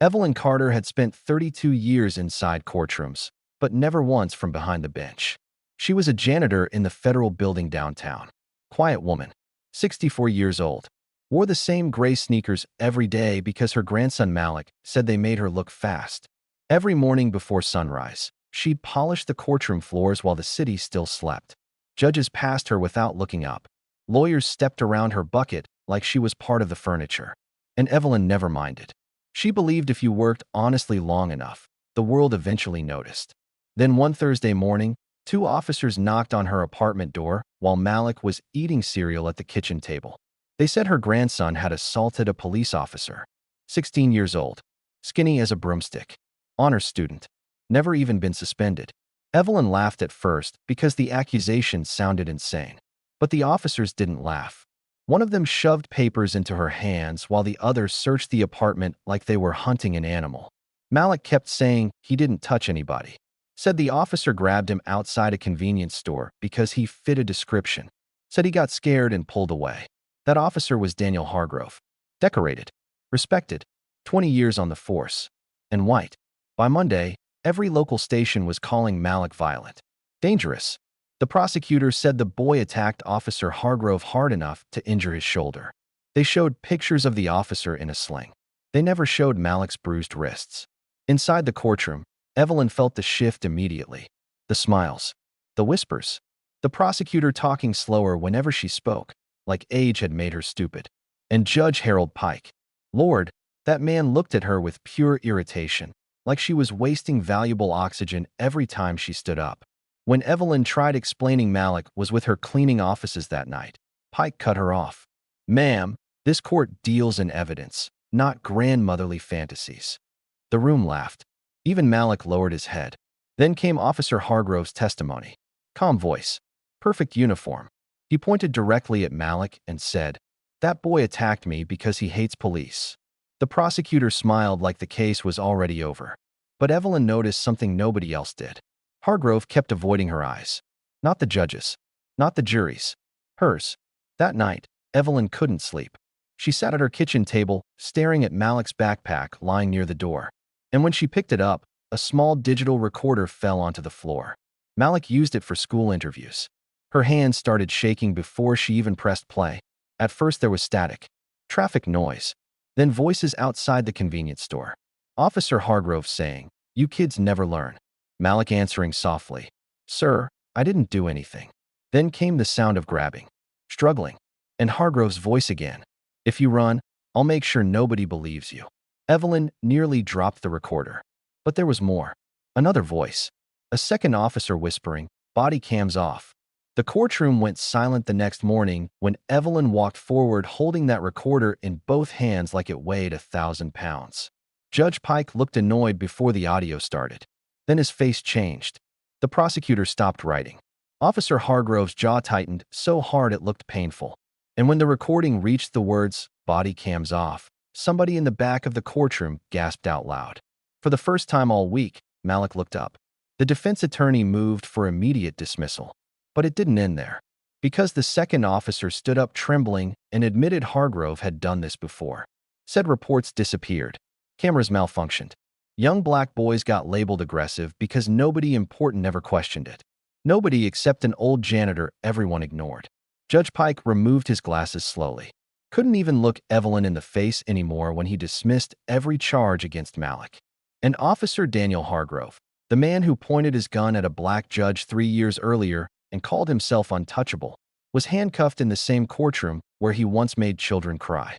Evelyn Carter had spent 32 years inside courtrooms, but never once from behind the bench. She was a janitor in the federal building downtown. Quiet woman, 64 years old. Wore the same gray sneakers every day because her grandson Malik said they made her look fast. Every morning before sunrise, she'd polish the courtroom floors while the city still slept. Judges passed her without looking up. Lawyers stepped around her bucket like she was part of the furniture. And Evelyn never minded. She believed if you worked honestly long enough, the world eventually noticed. Then one Thursday morning, two officers knocked on her apartment door while Malik was eating cereal at the kitchen table. They said her grandson had assaulted a police officer. 16 years old, skinny as a broomstick, honors student, never even been suspended. Evelyn laughed at first because the accusation sounded insane. But the officers didn't laugh. One of them shoved papers into her hands while the other searched the apartment like they were hunting an animal. Malik kept saying he didn't touch anybody. Said the officer grabbed him outside a convenience store because he fit a description. Said he got scared and pulled away. That officer was Daniel Hargrove. Decorated, respected, 20 years on the force, and white. By Monday, every local station was calling Malik violent, dangerous. The prosecutor said the boy attacked Officer Hargrove hard enough to injure his shoulder. They showed pictures of the officer in a sling. They never showed Malik's bruised wrists. Inside the courtroom, Evelyn felt the shift immediately. The smiles, the whispers, the prosecutor talking slower whenever she spoke, like age had made her stupid. And Judge Harold Pike. Lord, that man looked at her with pure irritation, like she was wasting valuable oxygen every time she stood up. When Evelyn tried explaining Malik was with her cleaning offices that night, Pike cut her off. Ma'am, this court deals in evidence, not grandmotherly fantasies. The room laughed. Even Malik lowered his head. Then came Officer Hargrove's testimony. Calm voice. Perfect uniform. He pointed directly at Malik and said, "That boy attacked me because he hates police." The prosecutor smiled like the case was already over. But Evelyn noticed something nobody else did. Hargrove kept avoiding her eyes. Not the judges. Not the jury's. Hers. That night, Evelyn couldn't sleep. She sat at her kitchen table, staring at Malik's backpack lying near the door. And when she picked it up, a small digital recorder fell onto the floor. Malik used it for school interviews. Her hands started shaking before she even pressed play. At first there was static, traffic noise, then voices outside the convenience store. Officer Hargrove saying, "You kids never learn." Malik answering softly, "Sir, I didn't do anything." Then came the sound of grabbing, struggling, and Hargrove's voice again. "If you run, I'll make sure nobody believes you." Evelyn nearly dropped the recorder. But there was more. Another voice. A second officer whispering, "Body cams off." The courtroom went silent the next morning when Evelyn walked forward holding that recorder in both hands like it weighed 1,000 pounds. Judge Pike looked annoyed before the audio started. Then his face changed. The prosecutor stopped writing. Officer Hargrove's jaw tightened so hard it looked painful. And when the recording reached the words, "Body cams off," somebody in the back of the courtroom gasped out loud. For the first time all week, Malik looked up. The defense attorney moved for immediate dismissal. But it didn't end there. Because the second officer stood up trembling and admitted Hargrove had done this before. Said reports disappeared. Cameras malfunctioned. Young black boys got labeled aggressive because nobody important ever questioned it. Nobody except an old janitor everyone ignored. Judge Pike removed his glasses slowly. Couldn't even look Evelyn in the face anymore when he dismissed every charge against Malik. And Officer Daniel Hargrove, the man who pointed his gun at a black judge 3 years earlier and called himself untouchable, was handcuffed in the same courtroom where he once made children cry.